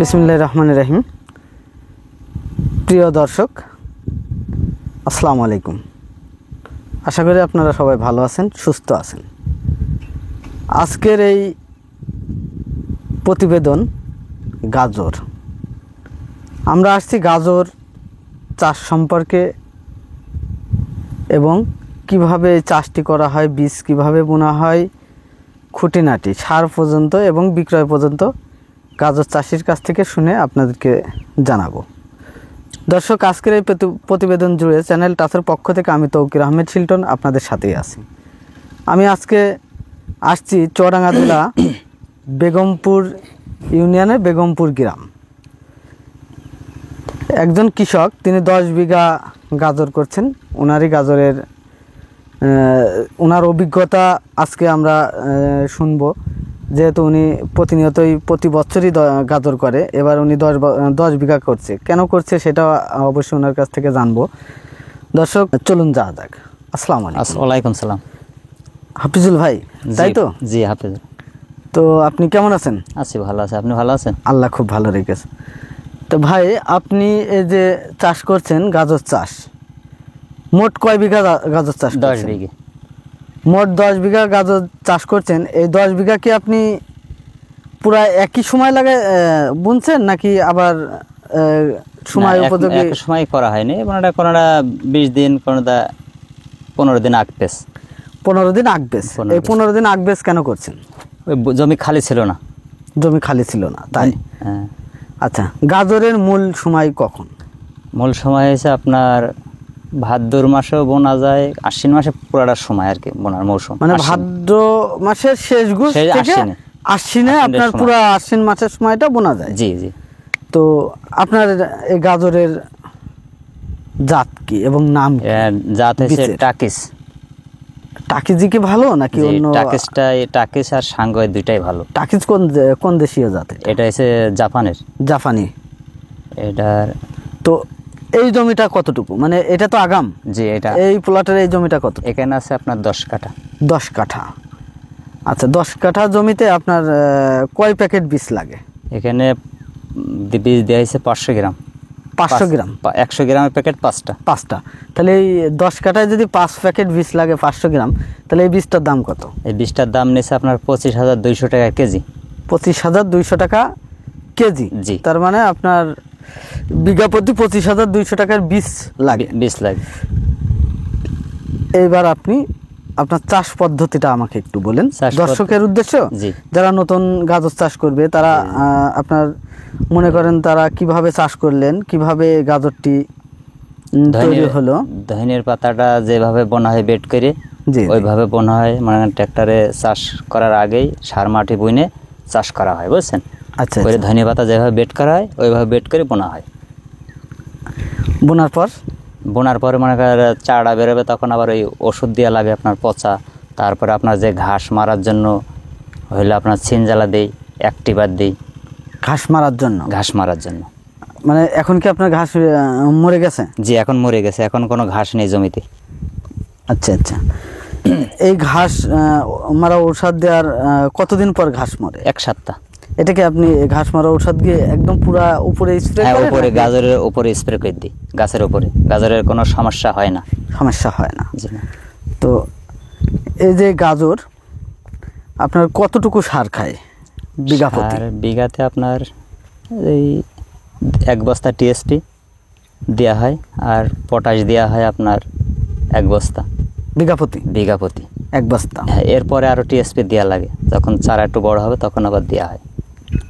বিসমিল্লাহির রহমানির রহিম। প্রিয় দর্শক, আসসালামু আলাইকুম। আশা করি আপনারা সবাই ভালো আছেন, সুস্থ আছেন। আজকের এই প্রতিবেদন গাজর। আমরা আসছি গাজর চাষ সম্পর্কে এবং কিভাবে চাষটি করা হয়, বীজ কিভাবে বোনা হয়, খুঁটিনাটি সার পর্যন্ত এবং বিক্রয় পর্যন্ত গাজর চাষির কাছ থেকে শুনে আপনাদেরকে জানাবো। দর্শক, আজকের এই প্রতিবেদন জুড়ে চ্যানেল টাচের পক্ষ থেকে আমি তৌকির আহমেদ শিল্টন আপনাদের সাথেই আছি। আমি আজকে আসছি চুয়াডাঙ্গা জেলা বেগমপুর ইউনিয়নে বেগমপুর গ্রাম। একজন কৃষক, তিনি 10 বিঘা গাজর করছেন। ওনারই গাজরের ওনার অভিজ্ঞতা আজকে আমরা শুনবো, যেহেতু উনি প্রতিনিয়তই প্রতি বছরই গাজর করে। এবার উনি 10 বিঘা করছে। কেন করছে সেটা অবশ্যই ওনার কাছ থেকে জানবো। দর্শক, চলুন যাওয়া যাক। আসসালামু আলাইকুম। ওয়ালাইকুম সালাম। হাফিজুল ভাই, তাই তো? জি হাফিজ। তো আপনি কেমন আছেন? আছি, ভালো আছে। আপনি ভালো আছেন? আল্লাহ খুব ভালো রেখেছে। তো ভাই, আপনি এই যে চাষ করছেন গাজর চাষ, মোট কয় বিঘা গাজর চাষ? 10 বিঘা। মোট 10 বিঘা গাজর চাষ করছেন। এই 10 বিঘা কি আপনি পুরা একই সময় লাগে বুনছেন, নাকি আবার সময় উপযোগী? এক সময় করা হয়নি, কোনোটা 20 দিন, কোনোটা 15 দিন আগবেশ। 15 দিন আগবেশ। এই 15 দিন আগবেশ কেন করছেন? ওই জমি খালি ছিল না। জমি খালি ছিল না, তাই? হ্যাঁ। আচ্ছা, গাজরের মূল সময় কখন? মূল সময় হয়েছে আপনার ভাদ্র মাসেও বোনা যায়, আশ্বিন মাসে পুরাটা সময় আর কি বোনার মৌসুম। মানে ভাদ্র মাসের শেষ গুছ থেকে আশ্বিনে আপনার পুরো আশ্বিন মাসের সময়টা বোনা যায়। জি জি। তো আপনার এই গাজরের জাত কি এবং নাম কি? জাত হচ্ছে টাকিস। টাকিজ কি ভালো নাকি অন্য? টাকিস আর সাঙ্গয় দুইটাই ভালো। টাকিজ কোন দেশীয় জাত? এটা হচ্ছে জাপানের। জাপানি। এটার তো এই জমিটা কতটুকু, মানে এটা তো আগাম? জি, এটা এই প্লটের এই জমিটা কত? এখানে আছে আপনার 10 কাঠা। 10 কাঠা। আচ্ছা, 10 কাঠা জমিতে আপনার কয় প্যাকেট বীজ লাগে? এখানে বীজ দেওয়া হয়েছে 500 গ্রাম। 500 গ্রাম? 100 গ্রামের প্যাকেট 5টা। তাহলে এই 10 কাঠায় যদি 5 প্যাকেট বীজ লাগে 500 গ্রাম, তাহলে এই বীজটার দাম কত? এই বীজটার দাম নিয়েছে আপনার 25,200 টাকা কেজি। 25,200 টাকা কেজি? জি। তার মানে আপনার বিঘা প্রতি 25,200 টাকার বীজ লাগে। এইবার আপনি আপনার চাষ পদ্ধতিটা আমাকে একটু বলেন দর্শকের উদ্দেশ্য। যারা নতুন গাজর চাষ করবে তারা আপনার মনে করেন তারা কিভাবে চাষ করলেন, কিভাবে গাজরটি তৈরি হলো। ধনিয়ার পাতাটা যেভাবে বোনা হয় বেড করে, ওইভাবে বোনা হয়। মানে ট্রাক্টরে চাষ করার আগেই সার মাটি বুনে চাষ করা হয়, বুঝছেন? আচ্ছা। ধনিয়া পাতা যেভাবে বেড করা হয় ওইভাবে বেড করে বোনা হয়। বোনার পরে মনে করেন চারা বেরোবে, তখন আবার ওই ওষুধ দেওয়া লাগে আপনার পচা। তারপরে আপনার যে ঘাস মারার জন্য হইলে আপনার ছিনজালা দেই, অ্যাক্টিভার দেই। ঘাস মারার জন্য? মানে এখন কি আপনার ঘাস মরে গেছে? জি, এখন মরে গেছে, এখন কোনো ঘাস নেই জমিতে। আচ্ছা। এই ঘাস মারা ঔষধ দেওয়ার কতদিন পর ঘাস মরে? 1 সপ্তাহ। এটাকে আপনি ঘাস মারা ঔষধ দিয়ে একদম পুরো উপরে স্প্রে করেন? উপরে গাজরের উপরে স্প্রে করে দিই, গাছের উপরে। গাজরের কোনো সমস্যা হয় না। জি না। তো এই যে গাজর আপনার কতটুকু সার খায় বিঘা প্রতি? বিঘাতে আপনার এই 1 বস্তা টিএসপি দেওয়া হয়, আর পটাশ দেওয়া হয় আপনার 1 বস্তা বিঘা প্রতি 1 বস্তা। হ্যাঁ, এরপরে আরও টিএসপি দেওয়া লাগে। যখন চারা একটু বড় হবে তখন আবার দেওয়া হয়।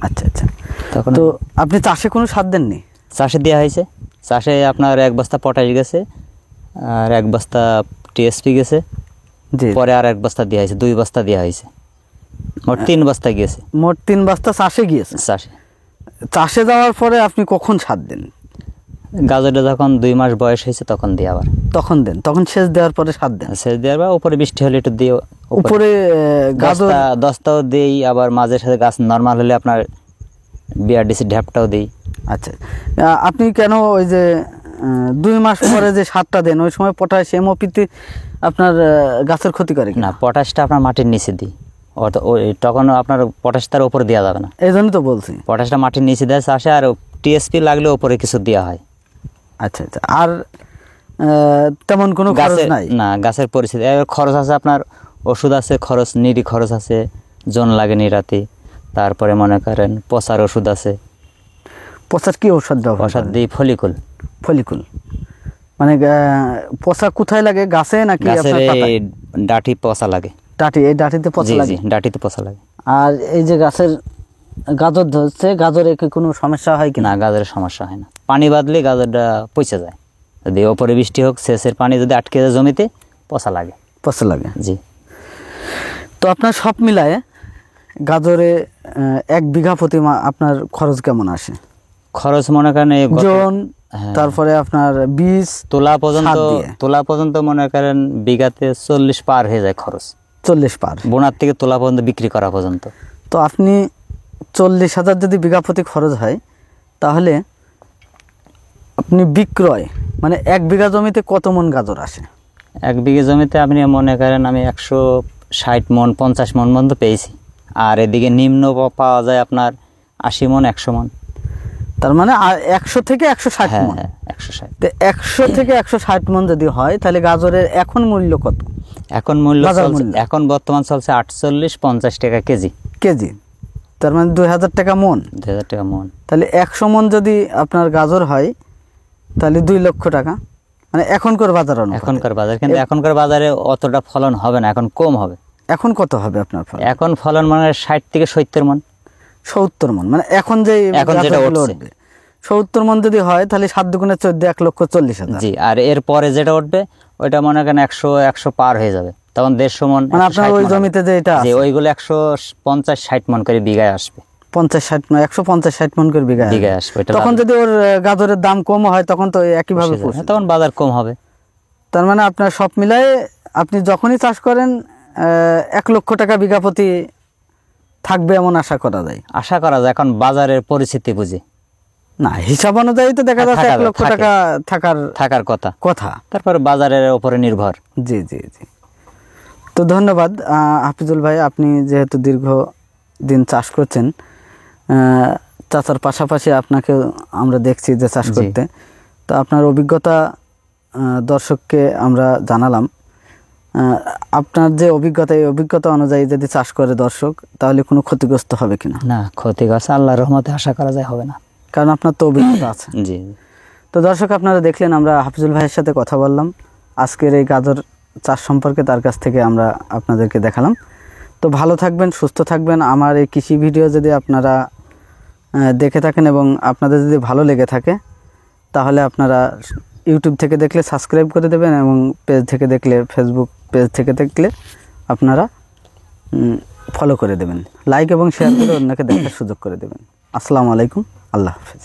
আচ্ছা। তখন তো আপনি চাষে কোনো সার দেননি? চাষে দেওয়া হয়েছে। চাষে আপনার 1 বস্তা পটাশ গেছে, আর 1 বস্তা টিএসপি গেছে। পরে আর 1 বস্তা দেওয়া হয়েছে, 2 বস্তা দেওয়া হয়েছে। মোট 3 বস্তা গিয়েছে। মোট 3 বস্তা চাষে গিয়েছে। চাষে যাওয়ার পরে আপনি কখন সার দেন? গাজরটা যখন 2 মাস বয়স হয়েছে তখন দিয়ে আবার তখন দেন? তখন সেচ দেওয়ার পরে সার দেন? সেচ দেওয়ার পর উপরে বৃষ্টি হলে একটু দিয়ে উপরে গাজর দস্তাও দেই, আবার মাঝে সাথে গাছ নর্মাল হলে আপনার বিআরডিসি ঢ্যাপটাও দেই। আচ্ছা, আপনি কেন ওই যে 2 মাস পরে যে সারটা দেন ওই সময় পটাশ এমওপিতে আপনার গাছের ক্ষতি করে? না, পটাশটা আপনার মাটির নিচে দিই, তখন আপনার পটাশ তার উপরে দেওয়া যাবে না, এই জন্য তো বলছি। পটাশটা মাটির নিচে দেয় চাষে, আর টিএসপি লাগলে উপরে কিছু দেওয়া হয়। আচ্ছা আচ্ছা, আর তেমন কোনো খরচ গাছের নাই? না, গাছের পরিস্থিতি এবার খরচ আছে, আপনার ওষুধ আছে, খরচ নিরি খরচ আছে, জন লাগে নিরাতে, তারপরে মনে করেন পচার ওষুধ আছে। পচার কি ওষুধ ব্যবহার ওষুধ করেন? দিই ফলিকুল। ফলিকুল মানে পচা কোথায় লাগে, গাছে নাকি গাছের আপনার পাতায়? এই ডাঁটি পচা লাগে। ডাঁটি, এই ডাঁটিতে পচা জি লাগে? জি, ডাঁটিতে পচা লাগে। আর এই যে গাছের গাজর ধরছে, গাজরে কি কোনো সমস্যা হয় কি না, গাজরের সমস্যা হয় না, পানি বাদলে গাজরটা পচে যায়। যদি ওপরে বৃষ্টি হোক, সেচের পানি যদি আটকে যায় জমিতে, পচা লাগে। পচা লাগে? জি। তো আপনার সব মিলায়ে গাজরে 1 বিঘা প্রতি আপনার খরচ কেমন আসে? খরচ মনে করেন জন, তারপরে আপনার বীজ তোলা পর্যন্ত মনে করেন বিঘাতে 40 পার হয়ে যায় খরচ। 40 পার? বোনার থেকে তোলা পর্যন্ত, বিক্রি করা পর্যন্ত। তো আপনি 40,000 যদি বিঘা প্রতি খরচ হয়, তাহলে আপনি বিক্রয় মানে 1 বিঘা জমিতে কত মন গাজর আসে? 1 বিঘা জমিতে আপনি মনে করেন আমি 160 মন 50 মন পর্যন্ত পেয়েছি। আর এদিকে নিম্ন পাওয়া যায় আপনার 80 মন 100 মন। তার মানে 100 থেকে 160 মন? হ্যাঁ, 160। তো 100 থেকে 160 মন যদি হয়, তাহলে গাজরের এখন মূল্য কত? এখন এখন বর্তমান চলছে 48-50 টাকা কেজি। কেজি? তার মানে 2000 টাকা মন? 2000 টাকা মন। তাহলে 100 মন যদি আপনার গাজর হয়, তাহলে 2 লক্ষ টাকা, মানে এখনকার বাজার অনুপাতে। এখনকার বাজার, কিন্তু এখনকার বাজারে অতটা ফলন হবে না, এখন কম হবে। এখন কত হবে আপনার ফলন? এখন ফলন মানে 60 থেকে 70 মন। 70 মন? মানে এখন যেটা উঠবে 70 মন যদি হয়, তাহলে 7 দুগুণে 14, 1,40,000। জি। আর এর পরে যেটা উঠবে ওইটা মনে করেন 100 পার হয়ে যাবে, তখন 150 মন। মানে আপনার ওই জমিতে যে এটা আছে, ওইগুলো 150-60 মন করে বিঘায় আসবে। 50-60 মন, 150-60 মন করে বিঘায় আসবে। তখন যদি ওর গাজরের দাম কম হয়, তখন তো একইভাবে তখন বাজার কম হবে। তার মানে আপনার সব মিলাই আপনি যখনই চাষ করেন 1 লক্ষ টাকা বিঘা প্রতি থাকবে এমন আশা করা যায়? আশা করা যায়, এখন বাজারের পরিস্থিতি বুঝি না, হিসাব অনুযায়ী তো দেখা যাচ্ছে 1 লক্ষ টাকা থাকার কথা। তারপর বাজারের উপরে নির্ভর। জি জি জি। তো ধন্যবাদ হাফিজুল ভাই, আপনি যেহেতু দীর্ঘদিন চাষ করছেন, চাচার পাশাপাশি আপনাকে আমরা দেখছি যে চাষ করতে, তো আপনার অভিজ্ঞতা দর্শককে আমরা জানালাম। আপনার যে অভিজ্ঞতা, এই অভিজ্ঞতা অনুযায়ী যদি চাষ করে দর্শক, তাহলে কোনো ক্ষতিগ্রস্ত হবে কিনা? না, ক্ষতিগ্রস্ত আল্লাহর রহমতে আশা করা যায় হবে না, কারণ আপনার তো অভিজ্ঞতা আছে। জি। তো দর্শক, আপনারা দেখলেন, আমরা হাফিজুল ভাইয়ের সাথে কথা বললাম আজকের এই গাজর চাষ সম্পর্কে, তার কাছ থেকে আমরা আপনাদেরকে দেখালাম। তো ভালো থাকবেন, সুস্থ থাকবেন। আমার এই কৃষি ভিডিও যদি আপনারা দেখে থাকেন এবং আপনাদের যদি ভালো লেগে থাকে, তাহলে আপনারা ইউটিউব থেকে দেখলে সাবস্ক্রাইব করে দেবেন, এবং পেজ থেকে দেখলে, ফেসবুক পেজ থেকে দেখলে আপনারা ফলো করে দেবেন, লাইক এবং শেয়ার করে অন্যকে দেখার সুযোগ করে দেবেন। আসসালামু আলাইকুম, আল্লাহ হাফেজ।